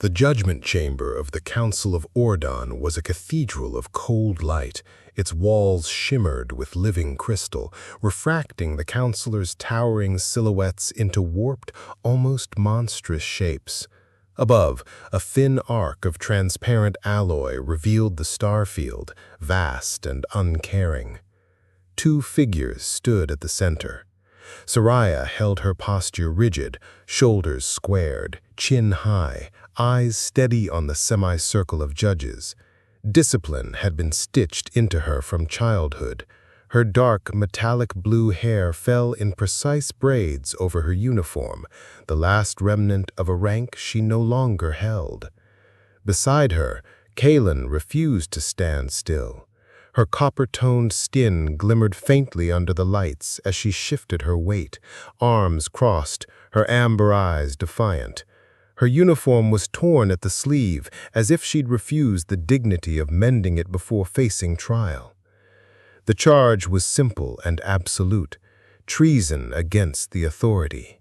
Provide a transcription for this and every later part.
The judgment chamber of the Council of Ordon was a cathedral of cold light. Its walls shimmered with living crystal, refracting the councilors' towering silhouettes into warped, almost monstrous shapes. Above, a thin arc of transparent alloy revealed the star field, vast and uncaring. Two figures stood at the center. Soraya held her posture rigid, shoulders squared, chin high, eyes steady on the semicircle of judges. Discipline had been stitched into her from childhood. Her dark, metallic blue hair fell in precise braids over her uniform, the last remnant of a rank she no longer held. Beside her, Kaylin refused to stand still. Her copper-toned skin glimmered faintly under the lights as she shifted her weight, arms crossed, her amber eyes defiant. Her uniform was torn at the sleeve, as if she'd refused the dignity of mending it before facing trial. The charge was simple and absolute: treason against the authority.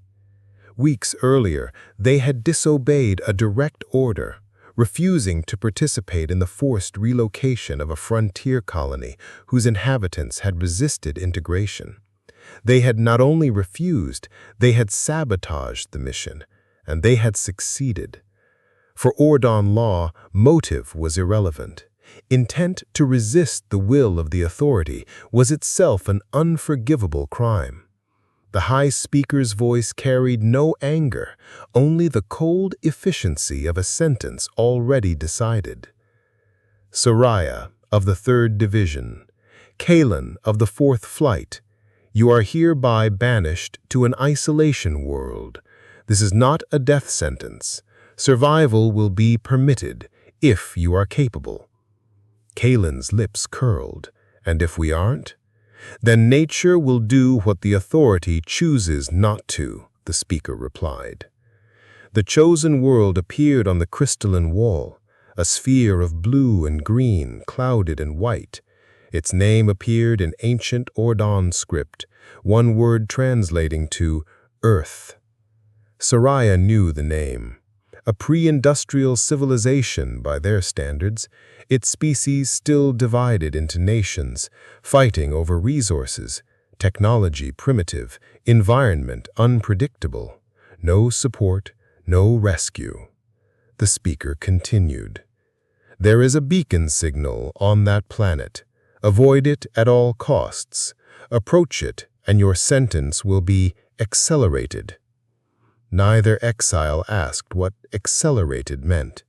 Weeks earlier, they had disobeyed a direct order, refusing to participate in the forced relocation of a frontier colony whose inhabitants had resisted integration. They had not only refused, they had sabotaged the mission, and they had succeeded. For Ordon law, motive was irrelevant. Intent to resist the will of the authority was itself an unforgivable crime. The High Speaker's voice carried no anger, only the cold efficiency of a sentence already decided. Soraya, of the 3rd Division, Kaylin of the 4th Flight, you are hereby banished to an isolation world. This is not a death sentence. Survival will be permitted, if you are capable. Kaylin's lips curled. And if we aren't? Then nature will do what the authority chooses not to, the speaker replied. The chosen world appeared on the crystalline wall, a sphere of blue and green, clouded in white. Its name appeared in ancient Ordon script, one word translating to Earth. Soraya knew the name. A pre-industrial civilization by their standards, its species still divided into nations, fighting over resources, technology primitive, environment unpredictable, no support, no rescue. The speaker continued. There is a beacon signal on that planet. Avoid it at all costs. Approach it, and your sentence will be accelerated. Neither exile asked what accelerated meant.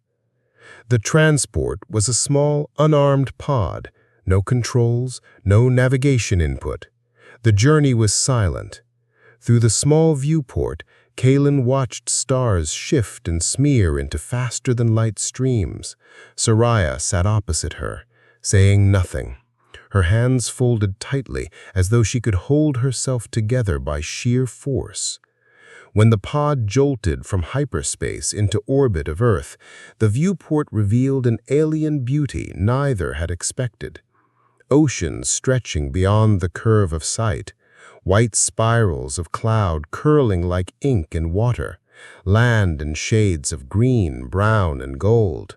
The transport was a small, unarmed pod, no controls, no navigation input. The journey was silent. Through the small viewport, Kaylin watched stars shift and smear into faster-than-light streams. Soraya sat opposite her, saying nothing, her hands folded tightly as though she could hold herself together by sheer force. When the pod jolted from hyperspace into orbit of Earth, the viewport revealed an alien beauty neither had expected. Oceans stretching beyond the curve of sight, white spirals of cloud curling like ink in water, land in shades of green, brown, and gold.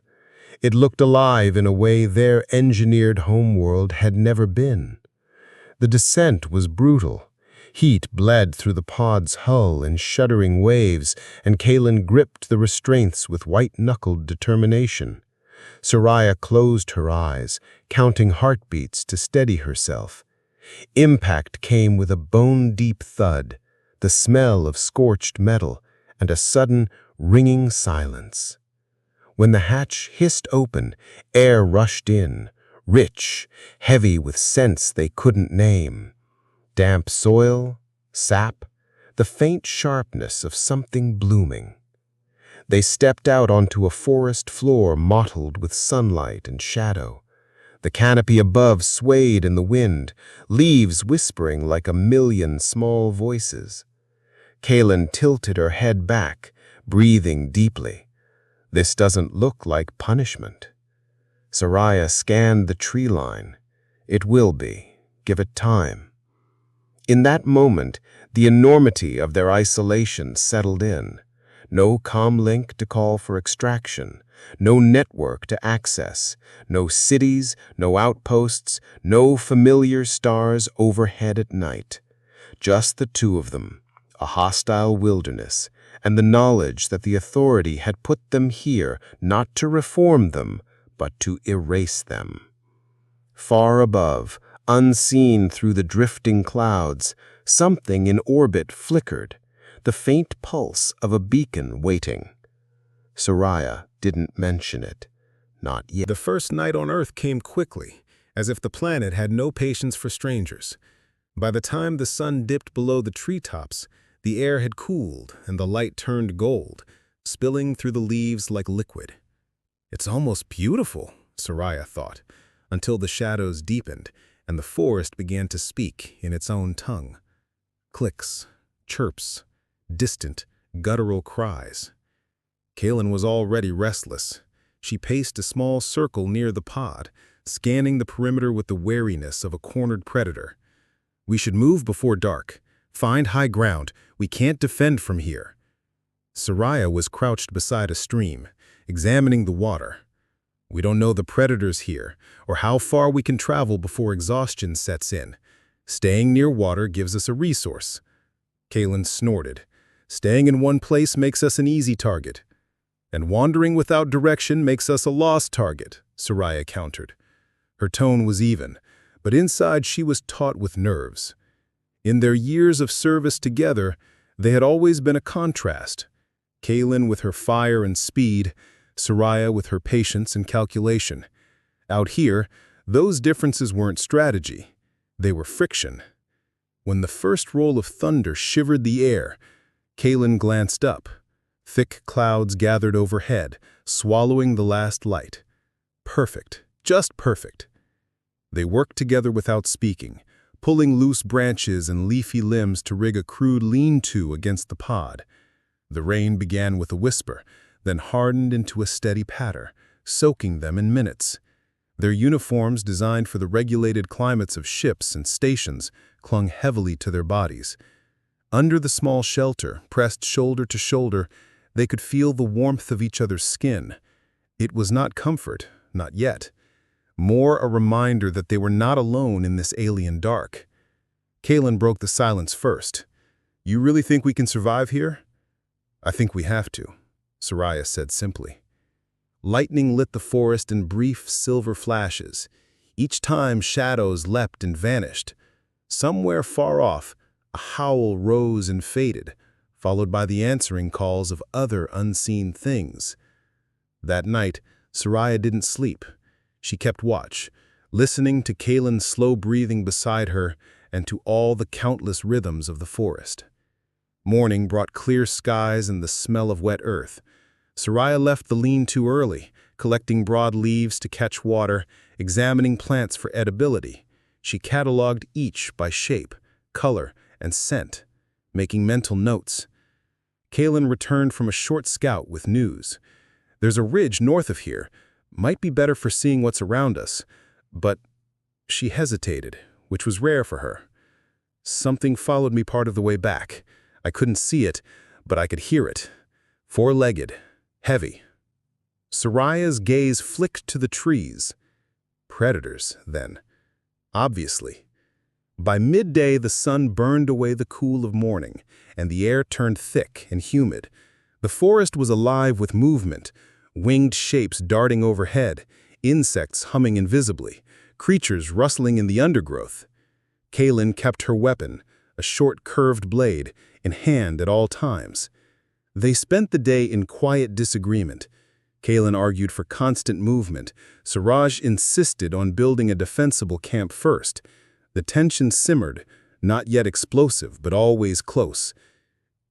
It looked alive in a way their engineered homeworld had never been. The descent was brutal. Heat bled through the pod's hull in shuddering waves, and Kaylin gripped the restraints with white-knuckled determination. Soraya closed her eyes, counting heartbeats to steady herself. Impact came with a bone-deep thud, the smell of scorched metal, and a sudden, ringing silence. When the hatch hissed open, air rushed in, rich, heavy with scents they couldn't name. Damp soil, sap, the faint sharpness of something blooming. They stepped out onto a forest floor mottled with sunlight and shadow. The canopy above swayed in the wind, leaves whispering like a million small voices. Kaylin tilted her head back, breathing deeply. This doesn't look like punishment. Soraya scanned the tree line. It will be. Give it time. In that moment, the enormity of their isolation settled in. No comm link to call for extraction, no network to access, no cities, no outposts, no familiar stars overhead at night. Just the two of them, a hostile wilderness, and the knowledge that the authority had put them here not to reform them, but to erase them. Far above, unseen through the drifting clouds, something in orbit flickered, the faint pulse of a beacon waiting. Soraya didn't mention it. Not yet. The first night on Earth came quickly, as if the planet had no patience for strangers. By the time the sun dipped below the treetops, the air had cooled and the light turned gold, spilling through the leaves like liquid. "It's almost beautiful," Soraya thought, until the shadows deepened and the forest began to speak in its own tongue. Clicks, chirps, distant, guttural cries. Kaelin was already restless. She paced a small circle near the pod, scanning the perimeter with the wariness of a cornered predator. "We should move before dark. Find high ground. We can't defend from here." Soraya was crouched beside a stream, examining the water. "We don't know the predators here, or how far we can travel before exhaustion sets in. Staying near water gives us a resource." Kaelin snorted. "Staying in one place makes us an easy target. And wandering without direction makes us a lost target," Soraya countered. Her tone was even, but inside she was taut with nerves. In their years of service together, they had always been a contrast. Kaelin with her fire and speed, Soraya with her patience and calculation. Out here, those differences weren't strategy. They were friction. When the first roll of thunder shivered the air, Kaelin glanced up. Thick clouds gathered overhead, swallowing the last light. Perfect, just perfect. They worked together without speaking, pulling loose branches and leafy limbs to rig a crude lean-to against the pod. The rain began with a whisper, then hardened into a steady patter, soaking them in minutes. Their uniforms, designed for the regulated climates of ships and stations, clung heavily to their bodies. Under the small shelter, pressed shoulder to shoulder, they could feel the warmth of each other's skin. It was not comfort, not yet. More a reminder that they were not alone in this alien dark. Kaelin broke the silence first. "You really think we can survive here?" "I think we have to," Soraya said simply. Lightning lit the forest in brief silver flashes. Each time shadows leapt and vanished. Somewhere far off, a howl rose and faded, followed by the answering calls of other unseen things. That night, Soraya didn't sleep. She kept watch, listening to Kaelin's slow breathing beside her and to all the countless rhythms of the forest. Morning brought clear skies and the smell of wet earth. Soraya left the lean-to early, collecting broad leaves to catch water, examining plants for edibility. She cataloged each by shape, color, and scent, making mental notes. Kaelin returned from a short scout with news. "There's a ridge north of here. Might be better for seeing what's around us." But she hesitated, which was rare for her. "Something followed me part of the way back. I couldn't see it, but I could hear it. Four-legged, heavy." Soraya's gaze flicked to the trees. Predators, then. Obviously. By midday, the sun burned away the cool of morning, and the air turned thick and humid. The forest was alive with movement, winged shapes darting overhead, insects humming invisibly, creatures rustling in the undergrowth. Kaelin kept her weapon, a short curved blade, in hand at all times. They spent the day in quiet disagreement. Kaelin argued for constant movement. Soraj insisted on building a defensible camp first. The tension simmered, not yet explosive, but always close.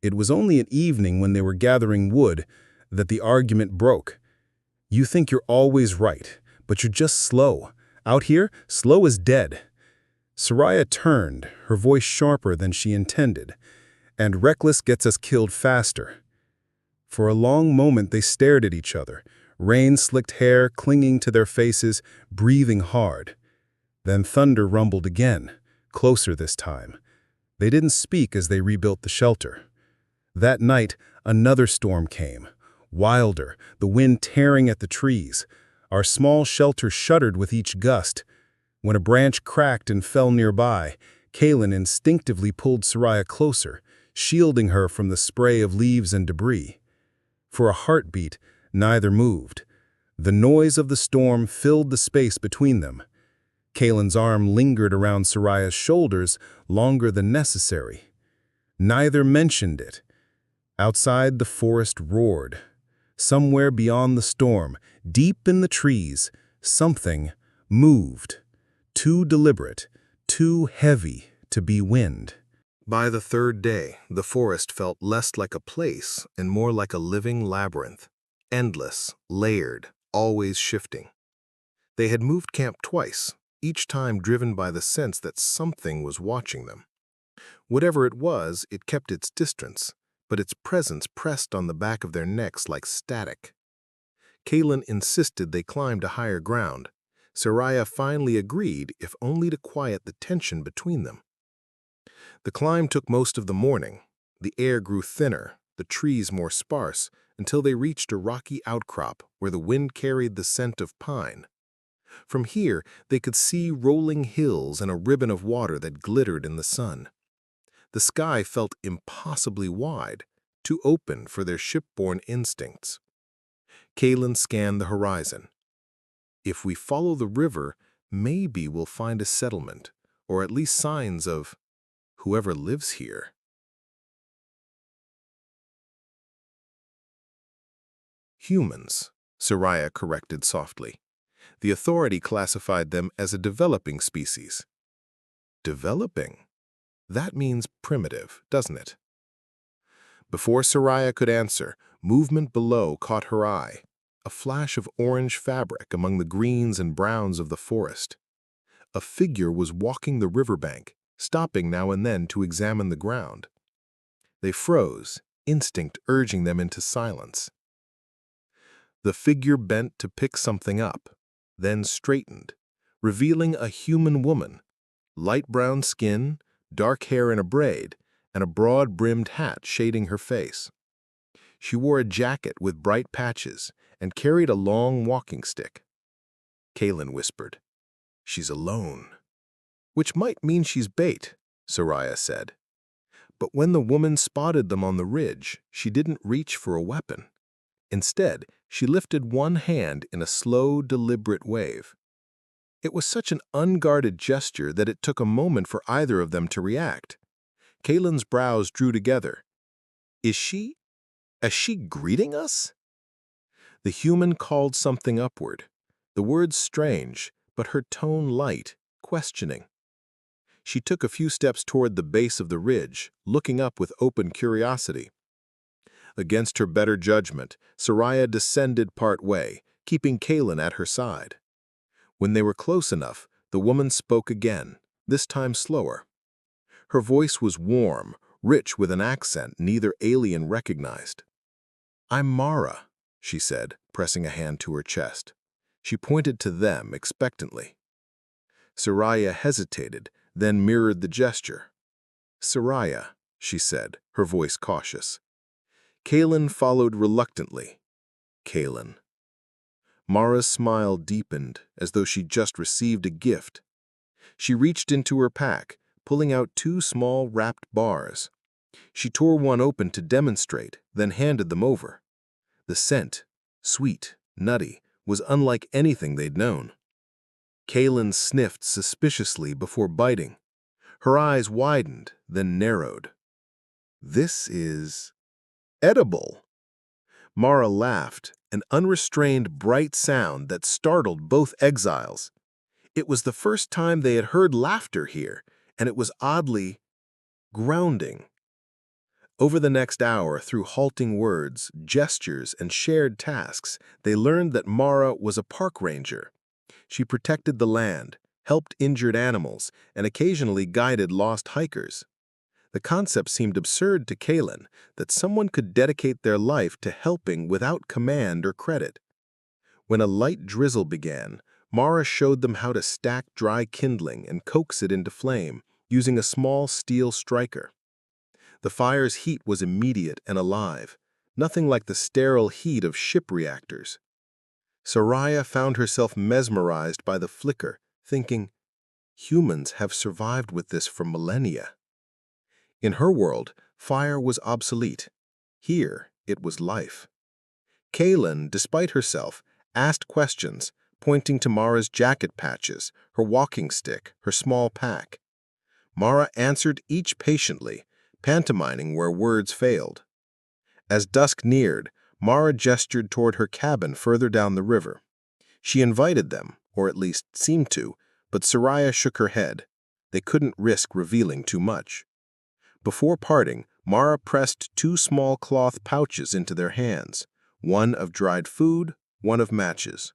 It was only at evening, when they were gathering wood, that the argument broke. "You think you're always right, but you're just slow. Out here, slow as dead." Soraya turned, her voice sharper than she intended. "And reckless gets us killed faster." For a long moment they stared at each other, rain-slicked hair clinging to their faces, breathing hard. Then thunder rumbled again, closer this time. They didn't speak as they rebuilt the shelter. That night, another storm came. Wilder, the wind tearing at the trees. Our small shelter shuddered with each gust. When a branch cracked and fell nearby, Kaelin instinctively pulled Soraya closer, shielding her from the spray of leaves and debris. For a heartbeat, neither moved. The noise of the storm filled the space between them. Kaelin's arm lingered around Soraya's shoulders longer than necessary. Neither mentioned it. Outside, the forest roared. Somewhere beyond the storm, deep in the trees, something moved. Too deliberate, too heavy to be wind. By the third day, the forest felt less like a place and more like a living labyrinth. Endless, layered, always shifting. They had moved camp twice, each time driven by the sense that something was watching them. Whatever it was, it kept its distance, but its presence pressed on the back of their necks like static. Kaelin insisted they climb to higher ground. Soraya finally agreed, if only to quiet the tension between them. The climb took most of the morning. The air grew thinner, the trees more sparse, until they reached a rocky outcrop where the wind carried the scent of pine. From here, they could see rolling hills and a ribbon of water that glittered in the sun. The sky felt impossibly wide, too open for their shipborne instincts. Kaelin scanned the horizon. If we follow the river, maybe we'll find a settlement, or at least signs of whoever lives here. Humans, Soraya corrected softly. The authority classified them as a developing species. Developing? That means primitive, doesn't it? Before Soraya could answer, movement below caught her eye, a flash of orange fabric among the greens and browns of the forest. A figure was walking the riverbank, stopping now and then to examine the ground. They froze, instinct urging them into silence. The figure bent to pick something up, then straightened, revealing a human woman, light brown skin, dark hair in a braid, and a broad-brimmed hat shading her face. She wore a jacket with bright patches and carried a long walking stick. Kaelin whispered, "She's alone." "Which might mean she's bait," Soraya said. But when the woman spotted them on the ridge, she didn't reach for a weapon. Instead, she lifted one hand in a slow, deliberate wave. It was such an unguarded gesture that it took a moment for either of them to react. Kaelin's brows drew together. Is she greeting us?" The human called something upward, the words strange, but her tone light, questioning. She took a few steps toward the base of the ridge, looking up with open curiosity. Against her better judgment, Soraya descended part way, keeping Kaelin at her side. When they were close enough, the woman spoke again, this time slower. Her voice was warm, rich with an accent neither alien recognized. "I'm Mara," she said, pressing a hand to her chest. She pointed to them expectantly. Soraya hesitated, then mirrored the gesture. "Soraya," she said, her voice cautious. Kaelin followed reluctantly. "Kaelin." Mara's smile deepened, as though she'd just received a gift. She reached into her pack, pulling out 2 small wrapped bars. She tore one open to demonstrate, then handed them over. The scent, sweet, nutty, was unlike anything they'd known. Kaelin sniffed suspiciously before biting. Her eyes widened, then narrowed. "This is edible." Mara laughed, an unrestrained, bright sound that startled both exiles. It was the first time they had heard laughter here, and it was oddly grounding. Over the next hour, through halting words, gestures, and shared tasks, they learned that Mara was a park ranger. She protected the land, helped injured animals, and occasionally guided lost hikers. The concept seemed absurd to Kaelin, that someone could dedicate their life to helping without command or credit. When a light drizzle began, Mara showed them how to stack dry kindling and coax it into flame, using a small steel striker. The fire's heat was immediate and alive, nothing like the sterile heat of ship reactors. Soraya found herself mesmerized by the flicker, thinking, humans have survived with this for millennia. In her world, fire was obsolete. Here, it was life. Kaylin, despite herself, asked questions, pointing to Mara's jacket patches, her walking stick, her small pack. Mara answered each patiently, pantomiming where words failed. As dusk neared, Mara gestured toward her cabin further down the river. She invited them, or at least seemed to, but Soraya shook her head. They couldn't risk revealing too much. Before parting, Mara pressed 2 small cloth pouches into their hands, one of dried food, one of matches.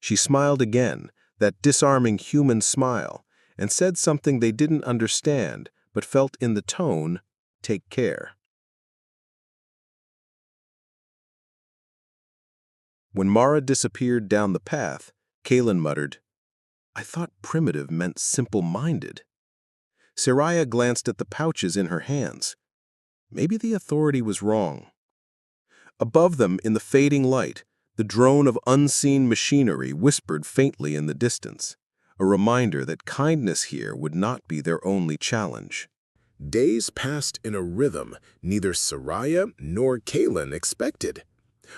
She smiled again, that disarming human smile, and said something they didn't understand, but felt in the tone, "Take care." When Mara disappeared down the path, Kaylin muttered, "I thought primitive meant simple-minded." Soraya glanced at the pouches in her hands. Maybe the authority was wrong. Above them, in the fading light, the drone of unseen machinery whispered faintly in the distance, a reminder that kindness here would not be their only challenge. Days passed in a rhythm neither Soraya nor Kaylin expected.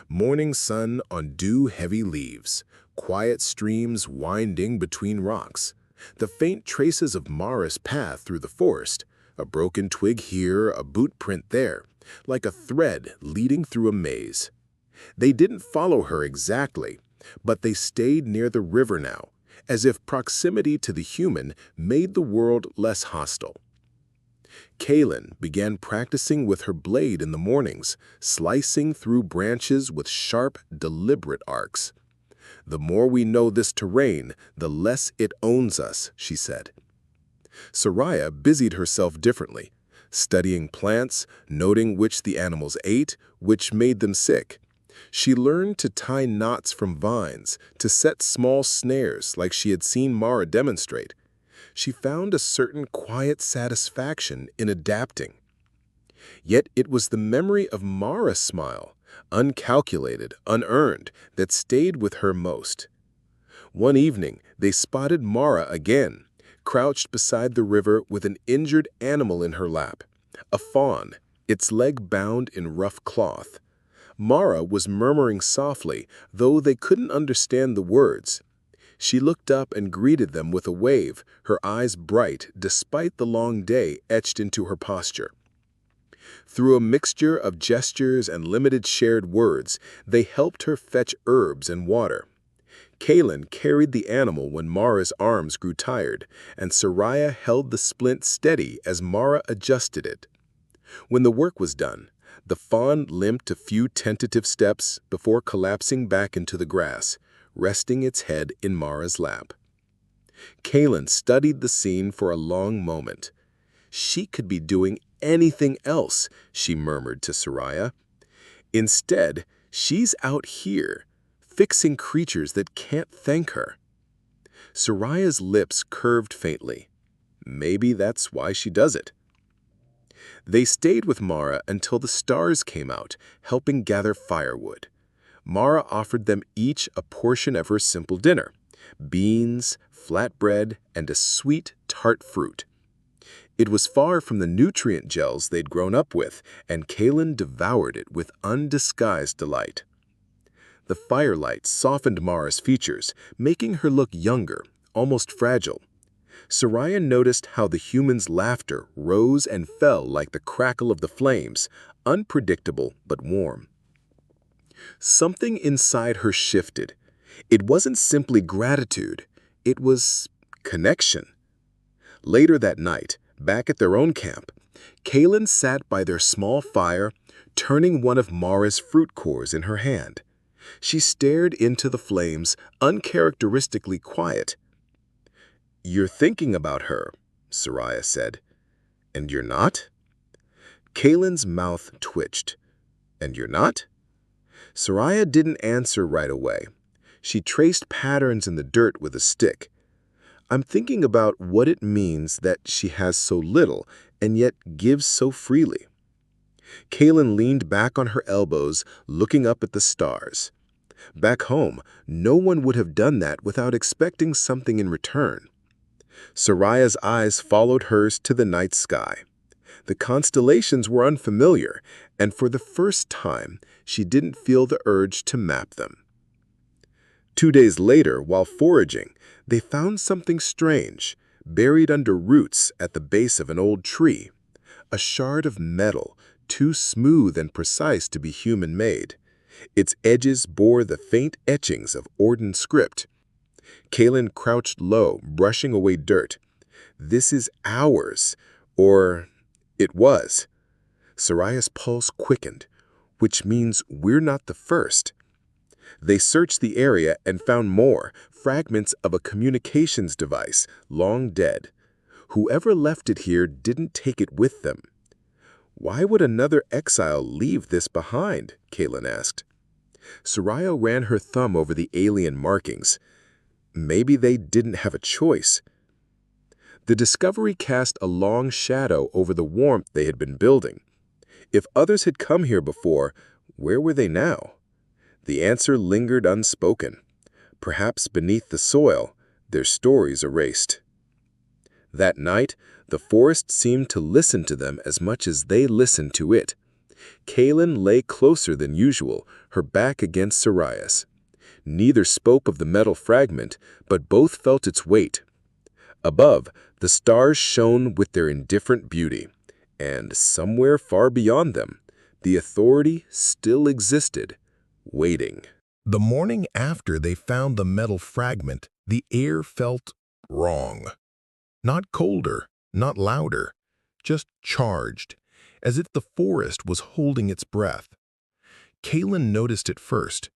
Morning sun on dew-heavy leaves, quiet streams winding between rocks, the faint traces of Mara's path through the forest, a broken twig here, a boot print there, like a thread leading through a maze. They didn't follow her exactly, but they stayed near the river now, as if proximity to the human made the world less hostile. Kaylin began practicing with her blade in the mornings, slicing through branches with sharp, deliberate arcs. "The more we know this terrain, the less it owns us," she said. Soraya busied herself differently, studying plants, noting which the animals ate, which made them sick. She learned to tie knots from vines, to set small snares like she had seen Mara demonstrate. She found a certain quiet satisfaction in adapting. Yet it was the memory of Mara's smile, uncalculated, unearned, that stayed with her most. One evening, they spotted Mara again, crouched beside the river with an injured animal in her lap, a fawn, its leg bound in rough cloth. Mara was murmuring softly, though they couldn't understand the words. She looked up and greeted them with a wave, her eyes bright despite the long day etched into her posture. Through a mixture of gestures and limited shared words, they helped her fetch herbs and water. Kaylin carried the animal when Mara's arms grew tired, and Soraya held the splint steady as Mara adjusted it. When the work was done, the fawn limped a few tentative steps before collapsing back into the grass, resting its head in Mara's lap. Kaylin studied the scene for a long moment. She could be doing anything else, she murmured to Soraya. Instead, she's out here, fixing creatures that can't thank her. Soraya's lips curved faintly. Maybe that's why she does it. They stayed with Mara until the stars came out, helping gather firewood. Mara offered them each a portion of her simple dinner: beans, flatbread, and a sweet, tart fruit. It was far from the nutrient gels they'd grown up with, and Kaylin devoured it with undisguised delight. The firelight softened Mara's features, making her look younger, almost fragile. Soraya noticed how the human's laughter rose and fell like the crackle of the flames, unpredictable but warm. Something inside her shifted. It wasn't simply gratitude, it was connection. Later that night, back at their own camp, Kaylin sat by their small fire, turning one of Mara's fruit cores in her hand. She stared into the flames, uncharacteristically quiet. "You're thinking about her," Soraya said. "And you're not?" Kaylin's mouth twitched. "And you're not?" Soraya didn't answer right away. She traced patterns in the dirt with a stick. "I'm thinking about what it means that she has so little and yet gives so freely." Kaylin leaned back on her elbows, looking up at the stars. Back home, no one would have done that without expecting something in return. Soraya's eyes followed hers to the night sky. The constellations were unfamiliar, and for the first time, she didn't feel the urge to map them. 2 days later, while foraging, they found something strange, buried under roots at the base of an old tree. A shard of metal, too smooth and precise to be human-made. Its edges bore the faint etchings of Orden script. Kaylin crouched low, brushing away dirt. This is ours, or it was. Soraya's pulse quickened, which means we're not the first. They searched the area and found more, fragments of a communications device, long dead. Whoever left it here didn't take it with them. Why would another exile leave this behind? Kaylin asked. Soraya ran her thumb over the alien markings. Maybe they didn't have a choice. The discovery cast a long shadow over the warmth they had been building. If others had come here before, where were they now? The answer lingered unspoken. Perhaps beneath the soil, their stories erased. That night, the forest seemed to listen to them as much as they listened to it. Kaylin lay closer than usual, her back against Soraya's. Neither spoke of the metal fragment, but both felt its weight. Above, the stars shone with their indifferent beauty, and somewhere far beyond them, the authority still existed, waiting. The morning after they found the metal fragment, the air felt wrong. Not colder, not louder, just charged, as if the forest was holding its breath. Kaylin noticed it first.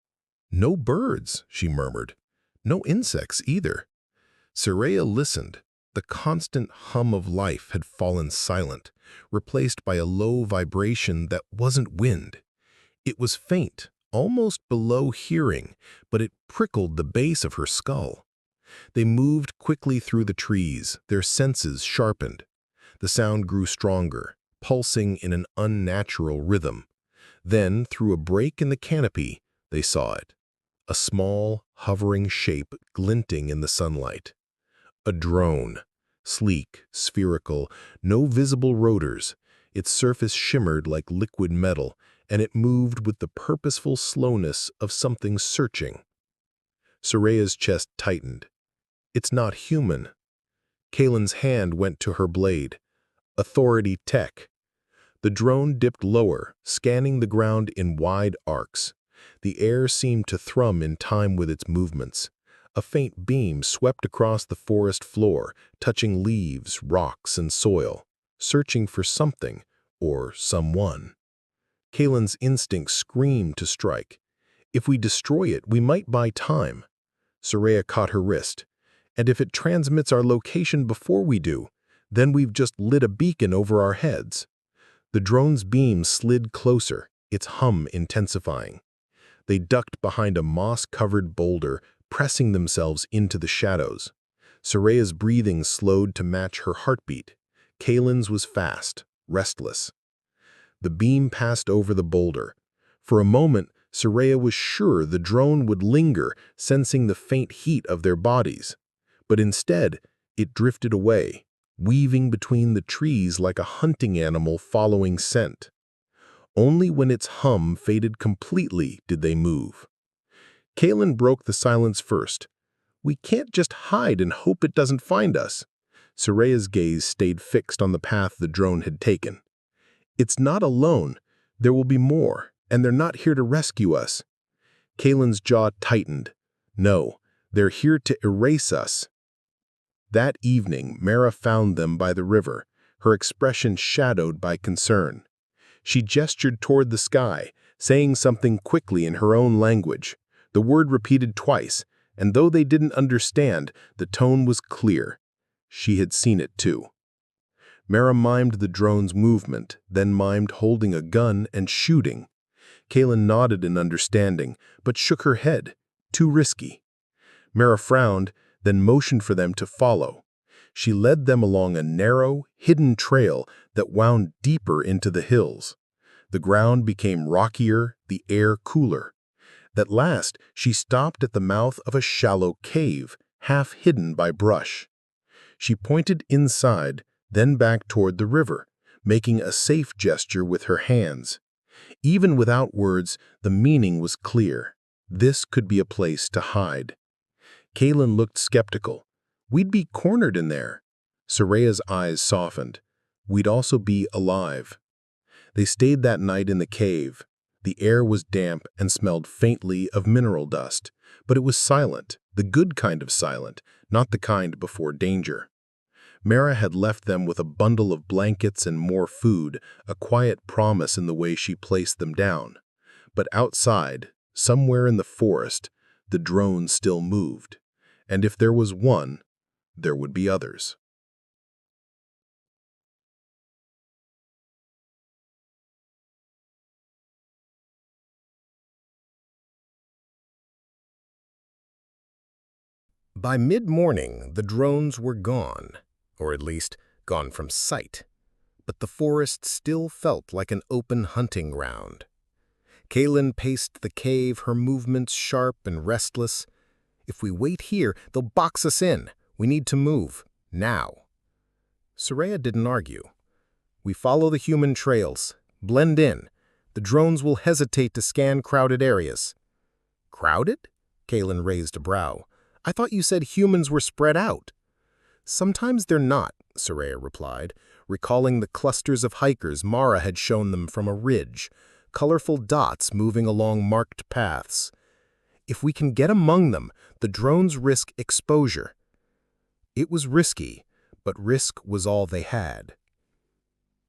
No birds, she murmured. No insects either. Soraya listened. The constant hum of life had fallen silent, replaced by a low vibration that wasn't wind. It was faint, almost below hearing, but it prickled the base of her skull. They moved quickly through the trees, their senses sharpened. The sound grew stronger, pulsing in an unnatural rhythm. Then, through a break in the canopy, they saw it. A small, hovering shape glinting in the sunlight. A drone. Sleek, spherical, no visible rotors. Its surface shimmered like liquid metal, and it moved with the purposeful slowness of something searching. Soraya's chest tightened. It's not human. Kaylin's hand went to her blade. Authority tech. The drone dipped lower, scanning the ground in wide arcs. The air seemed to thrum in time with its movements. A faint beam swept across the forest floor, touching leaves, rocks, and soil, searching for something or someone. Kaylin's instinct screamed to strike. If we destroy it, we might buy time. Soraya caught her wrist. And if it transmits our location before we do, then we've just lit a beacon over our heads. The drone's beam slid closer, its hum intensifying. They ducked behind a moss-covered boulder, pressing themselves into the shadows. Soraya's breathing slowed to match her heartbeat. Kaylin's was fast, restless. The beam passed over the boulder. For a moment, Soraya was sure the drone would linger, sensing the faint heat of their bodies. But instead, it drifted away, weaving between the trees like a hunting animal following scent. Only when its hum faded completely did they move. Kaylin broke the silence first. We can't just hide and hope it doesn't find us. Soraya's gaze stayed fixed on the path the drone had taken. It's not alone. There will be more, and they're not here to rescue us. Kaylin's jaw tightened. No, they're here to erase us. That evening, Mara found them by the river, her expression shadowed by concern. She gestured toward the sky, saying something quickly in her own language. The word repeated twice, and though they didn't understand, the tone was clear. She had seen it too. Mara mimed the drone's movement, then mimed holding a gun and shooting. Kaylin nodded in understanding, but shook her head. Too risky. Mara frowned, then motioned for them to follow. She led them along a narrow, hidden trail that wound deeper into the hills. The ground became rockier, the air cooler. At last, she stopped at the mouth of a shallow cave, half hidden by brush. She pointed inside, then back toward the river, making a safe gesture with her hands. Even without words, the meaning was clear. This could be a place to hide. Kaylin looked skeptical. We'd be cornered in there. Soraya's eyes softened. We'd also be alive. They stayed that night in the cave. The air was damp and smelled faintly of mineral dust, but it was silent, the good kind of silent, not the kind before danger. Mara had left them with a bundle of blankets and more food, a quiet promise in the way she placed them down. But outside, somewhere in the forest, the drone still moved. And if there was one, there would be others. By mid-morning, the drones were gone, or at least gone from sight. But the forest still felt like an open hunting ground. Kaylin paced the cave, her movements sharp and restless. If we wait here, they'll box us in. We need to move, now. Soraya didn't argue. We follow the human trails, blend in. The drones will hesitate to scan crowded areas. Crowded? Kaylin raised a brow. I thought you said humans were spread out. Sometimes they're not, Soraya replied, recalling the clusters of hikers Mara had shown them from a ridge, colorful dots moving along marked paths. If we can get among them, the drones risk exposure. It was risky, but risk was all they had.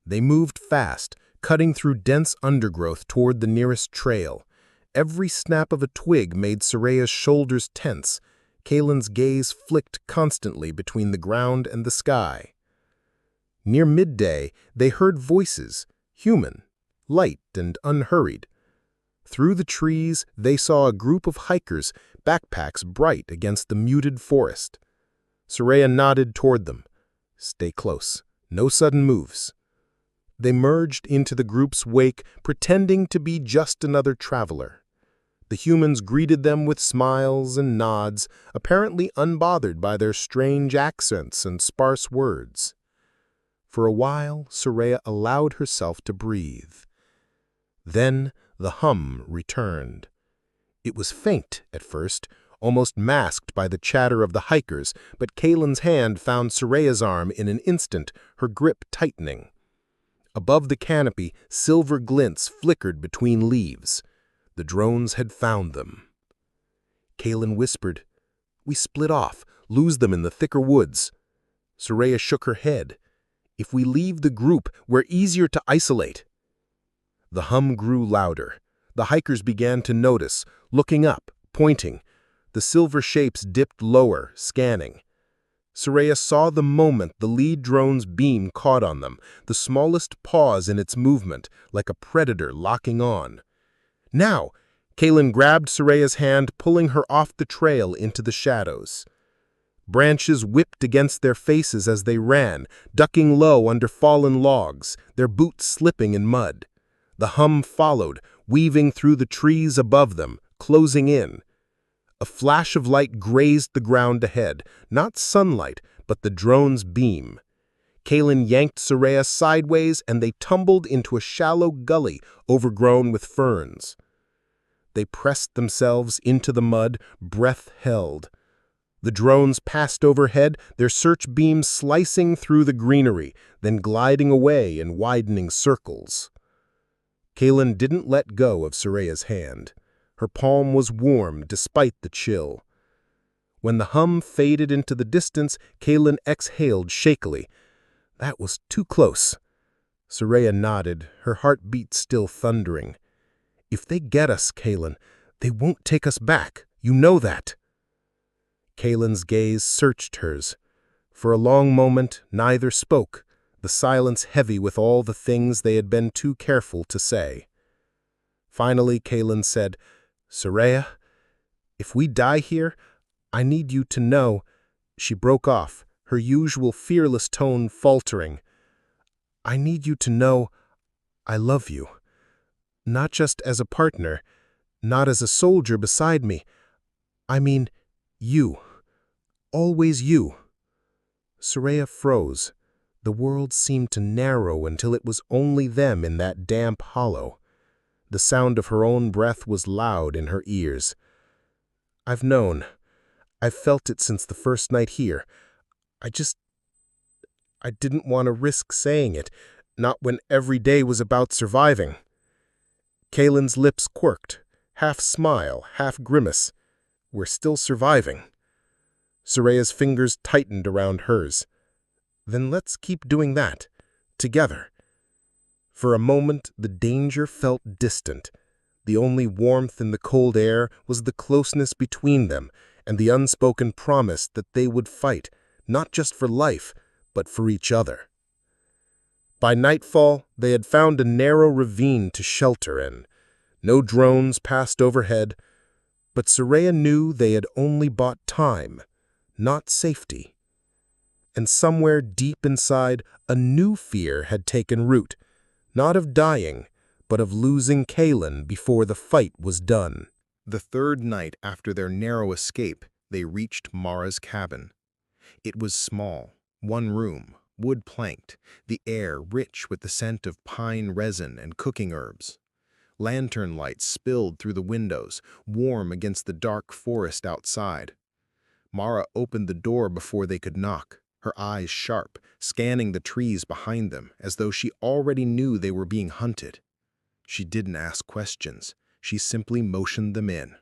They moved fast, cutting through dense undergrowth toward the nearest trail. Every snap of a twig made Soraya's shoulders tense. Kaylin's gaze flicked constantly between the ground and the sky. Near midday, they heard voices, human, light and unhurried. Through the trees, they saw a group of hikers, backpacks bright against the muted forest. Soraya nodded toward them. Stay close. No sudden moves. They merged into the group's wake, pretending to be just another traveler. The humans greeted them with smiles and nods, apparently unbothered by their strange accents and sparse words. For a while, Soraya allowed herself to breathe. Then the hum returned. It was faint at first, almost masked by the chatter of the hikers, but Kaylin's hand found Soraya's arm in an instant, her grip tightening. Above the canopy, silver glints flickered between leaves. The drones had found them. Kaylin whispered, We split off, lose them in the thicker woods. Soraya shook her head. If we leave the group, we're easier to isolate. The hum grew louder. The hikers began to notice, looking up, pointing. The silver shapes dipped lower, scanning. Soraya saw the moment the lead drone's beam caught on them, the smallest pause in its movement, like a predator locking on. Now, Kaylin grabbed Soraya's hand, pulling her off the trail into the shadows. Branches whipped against their faces as they ran, ducking low under fallen logs, their boots slipping in mud. The hum followed, weaving through the trees above them, closing in. A flash of light grazed the ground ahead, not sunlight, but the drone's beam. Kaylin yanked Soraya sideways, and they tumbled into a shallow gully overgrown with ferns. They pressed themselves into the mud, breath held. The drones passed overhead, their search beams slicing through the greenery, then gliding away in widening circles. Kaylin didn't let go of Soraya's hand. Her palm was warm despite the chill. When the hum faded into the distance, Kaylin exhaled shakily. That was too close. Soraya nodded, her heartbeat still thundering. If they get us, Kaylin, they won't take us back. You know that. Kaylin's gaze searched hers. For a long moment, neither spoke, the silence heavy with all the things they had been too careful to say. Finally, Kaylin said, Soraya, if we die here, I need you to know. She broke off, her usual fearless tone faltering. I need you to know I love you. Not just as a partner, not as a soldier beside me. I mean, you. Always you. Soraya froze. The world seemed to narrow until it was only them in that damp hollow. The sound of her own breath was loud in her ears. I've known. I've felt it since the first night here. I didn't want to risk saying it, not when every day was about surviving. Kalen's lips quirked, half smile, half grimace. We're still surviving. Soraya's fingers tightened around hers. Then let's keep doing that, together. For a moment, the danger felt distant. The only warmth in the cold air was the closeness between them and the unspoken promise that they would fight, not just for life, but for each other. By nightfall, they had found a narrow ravine to shelter in. No drones passed overhead, but Soraya knew they had only bought time, not safety. And somewhere deep inside, a new fear had taken root, not of dying, but of losing Kalen before the fight was done. The third night after their narrow escape, they reached Mara's cabin. It was small, one room, wood-planked, the air rich with the scent of pine resin and cooking herbs. Lantern lights spilled through the windows, warm against the dark forest outside. Mara opened the door before they could knock, her eyes sharp, scanning the trees behind them as though she already knew they were being hunted. She didn't ask questions. She simply motioned them in.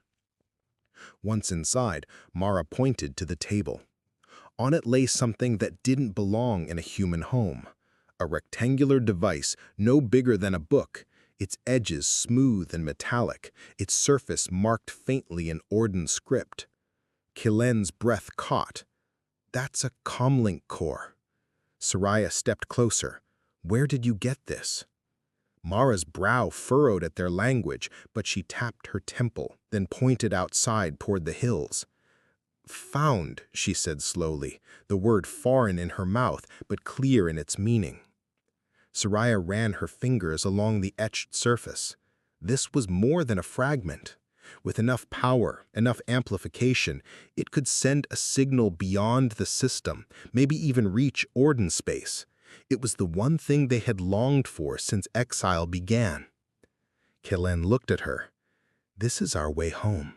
Once inside, Mara pointed to the table. On it lay something that didn't belong in a human home. A rectangular device no bigger than a book, its edges smooth and metallic, its surface marked faintly in Ordan script. Kalen's breath caught. That's a comlink core. Soraya stepped closer. Where did you get this? Mara's brow furrowed at their language, but she tapped her temple, then pointed outside toward the hills. Found, she said slowly, the word foreign in her mouth, but clear in its meaning. Soraya ran her fingers along the etched surface. This was more than a fragment. With enough power, enough amplification, it could send a signal beyond the system, maybe even reach Ordan space. It was the one thing they had longed for since exile began. Kalen looked at her. This is our way home.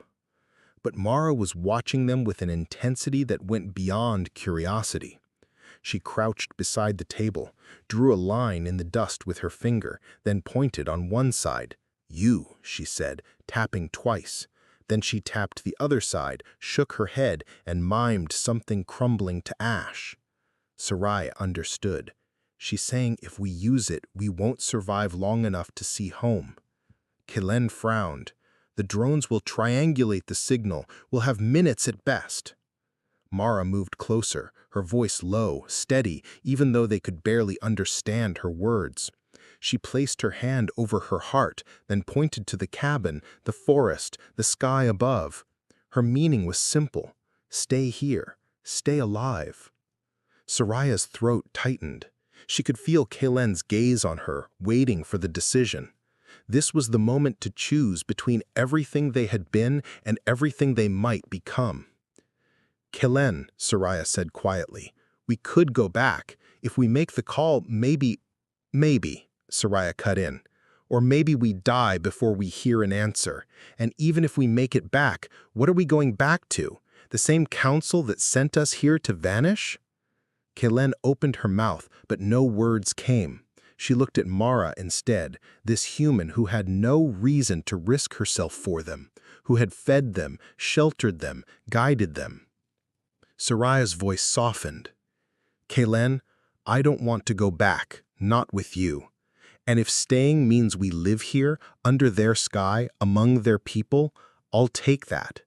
But Mara was watching them with an intensity that went beyond curiosity. She crouched beside the table, drew a line in the dust with her finger, then pointed on one side. You, she said, tapping twice. Then she tapped the other side, shook her head, and mimed something crumbling to ash. Soraya understood. She's saying if we use it, we won't survive long enough to see home. Kalen frowned. The drones will triangulate the signal. We'll have minutes at best. Mara moved closer, her voice low, steady, even though they could barely understand her words. She placed her hand over her heart, then pointed to the cabin, the forest, the sky above. Her meaning was simple. Stay here. Stay alive. Soraya's throat tightened. She could feel Kalen's gaze on her, waiting for the decision. This was the moment to choose between everything they had been and everything they might become. Kalen, Soraya said quietly, we could go back. If we make the call, maybe, Soraya cut in. Or maybe we die before we hear an answer. And even if we make it back, what are we going back to? The same council that sent us here to vanish? Kalen opened her mouth, but no words came. She looked at Mara instead, this human who had no reason to risk herself for them, who had fed them, sheltered them, guided them. Soraya's voice softened. Kalen, I don't want to go back, not with you. And if staying means we live here, under their sky, among their people, I'll take that.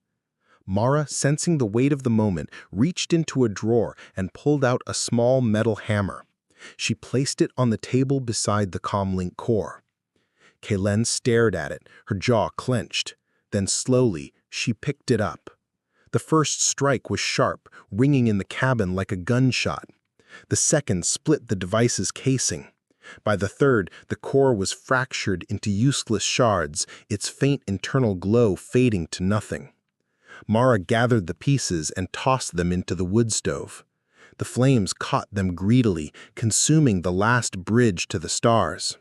Mara, sensing the weight of the moment, reached into a drawer and pulled out a small metal hammer. She placed it on the table beside the comlink core. Kalen stared at it, her jaw clenched. Then slowly, she picked it up. The first strike was sharp, ringing in the cabin like a gunshot. The second split the device's casing. By the third, the core was fractured into useless shards, its faint internal glow fading to nothing. Mara gathered the pieces and tossed them into the wood stove. The flames caught them greedily, consuming the last bridge to the stars.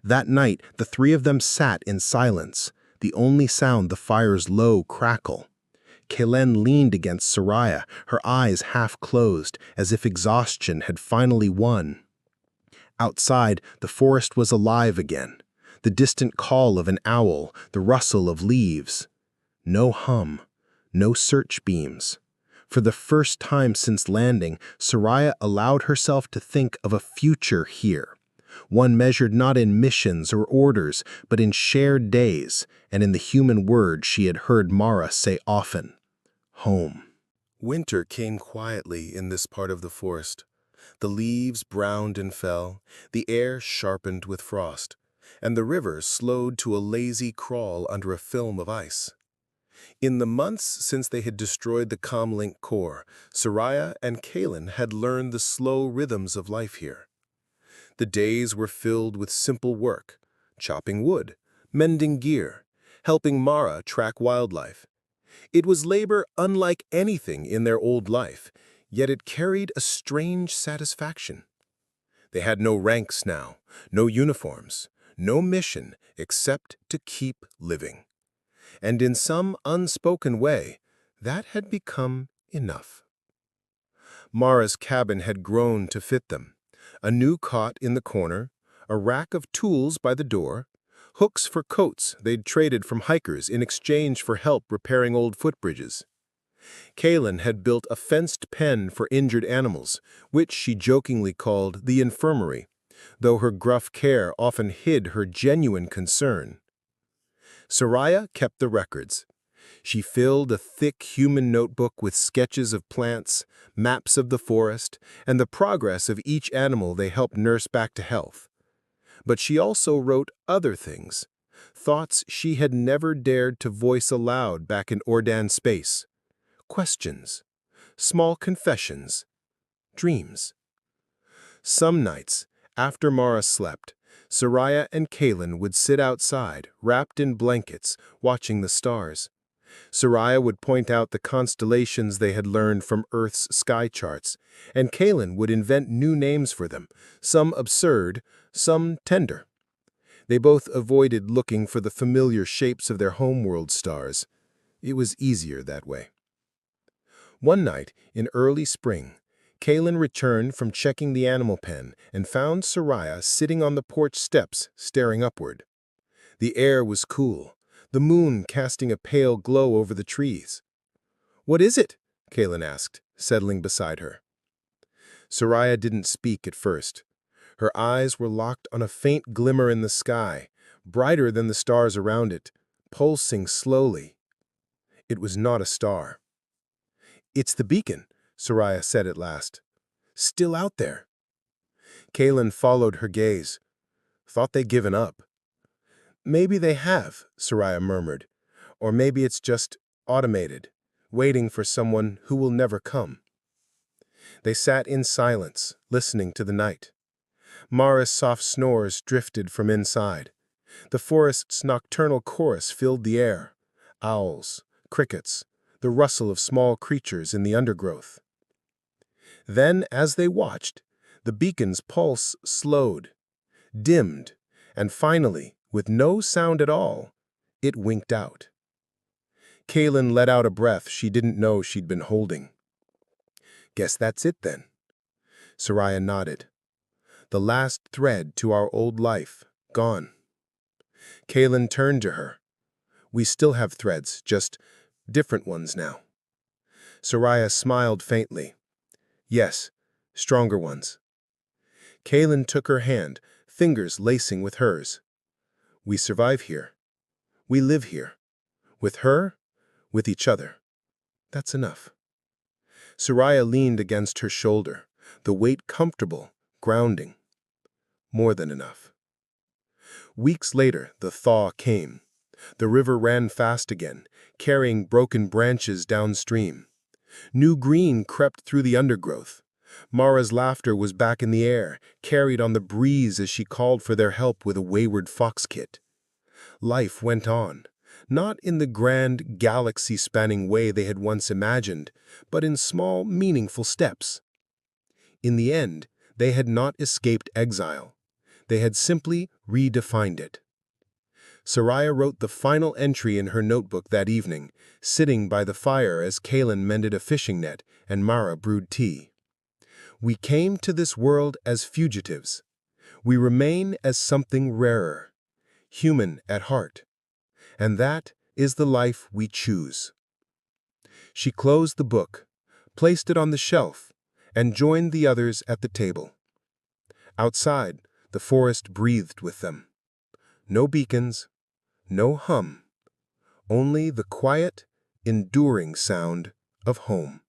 That night, the three of them sat in silence, the only sound the fire's low crackle. Kalen leaned against Soraya, her eyes half closed, as if exhaustion had finally won. Outside, the forest was alive again. The distant call of an owl, the rustle of leaves. No hum, no search beams. For the first time since landing, Soraya allowed herself to think of a future here. One measured not in missions or orders, but in shared days, and in the human word she had heard Mara say often: home. Winter came quietly in this part of the forest. The leaves browned and fell, the air sharpened with frost, and the river slowed to a lazy crawl under a film of ice. In the months since they had destroyed the Comlink core, Soraya and Kalen had learned the slow rhythms of life here. The days were filled with simple work: chopping wood, mending gear, helping Mara track wildlife. It was labor unlike anything in their old life, yet it carried a strange satisfaction. They had no ranks now, no uniforms, no mission except to keep living. And in some unspoken way, that had become enough. Mara's cabin had grown to fit them. A new cot in the corner, a rack of tools by the door, hooks for coats they'd traded from hikers in exchange for help repairing old footbridges. Kalen had built a fenced pen for injured animals, which she jokingly called the infirmary, though her gruff care often hid her genuine concern. Soraya kept the records. She filled a thick human notebook with sketches of plants, maps of the forest, and the progress of each animal they helped nurse back to health. But she also wrote other things, thoughts she had never dared to voice aloud back in Ordan space. Questions, small confessions, dreams. Some nights, after Mara slept, Soraya and Kalen would sit outside, wrapped in blankets, watching the stars. Soraya would point out the constellations they had learned from Earth's sky charts, and Kalen would invent new names for them, some absurd, some tender. They both avoided looking for the familiar shapes of their homeworld stars. It was easier that way. One night, in early spring, Kalen returned from checking the animal pen and found Soraya sitting on the porch steps, staring upward. The air was cool, the moon casting a pale glow over the trees. "What is it?" Kalen asked, settling beside her. Soraya didn't speak at first. Her eyes were locked on a faint glimmer in the sky, brighter than the stars around it, pulsing slowly. It was not a star. "It's the beacon," Soraya said at last. "Still out there." Kalen followed her gaze. "Thought they'd given up." "Maybe they have," Soraya murmured. "Or maybe it's just automated, waiting for someone who will never come." They sat in silence, listening to the night. Mara's soft snores drifted from inside. The forest's nocturnal chorus filled the air. Owls, crickets, the rustle of small creatures in the undergrowth. Then, as they watched, the beacon's pulse slowed, dimmed, and finally, with no sound at all, it winked out. Kalen let out a breath she didn't know she'd been holding. "Guess that's it then." Soraya nodded. "The last thread to our old life, gone." Kalen turned to her. "We still have threads, just different ones now." Soraya smiled faintly. "Yes, stronger ones." Kalen took her hand, fingers lacing with hers. "We survive here. We live here. With her, with each other. That's enough." Soraya leaned against her shoulder, the weight comfortable, grounding. More than enough. Weeks later, the thaw came. The river ran fast again, carrying broken branches downstream. New green crept through the undergrowth. Mara's laughter was back in the air, carried on the breeze as she called for their help with a wayward fox kit. Life went on, not in the grand, galaxy-spanning way they had once imagined, but in small, meaningful steps. In the end, they had not escaped exile. They had simply redefined it. Soraya wrote the final entry in her notebook that evening, sitting by the fire as Kalen mended a fishing net and Mara brewed tea. We came to this world as fugitives. We remain as something rarer, human at heart. And that is the life we choose. She closed the book, placed it on the shelf, and joined the others at the table. Outside, the forest breathed with them. No beacons, no hum, only the quiet, enduring sound of home.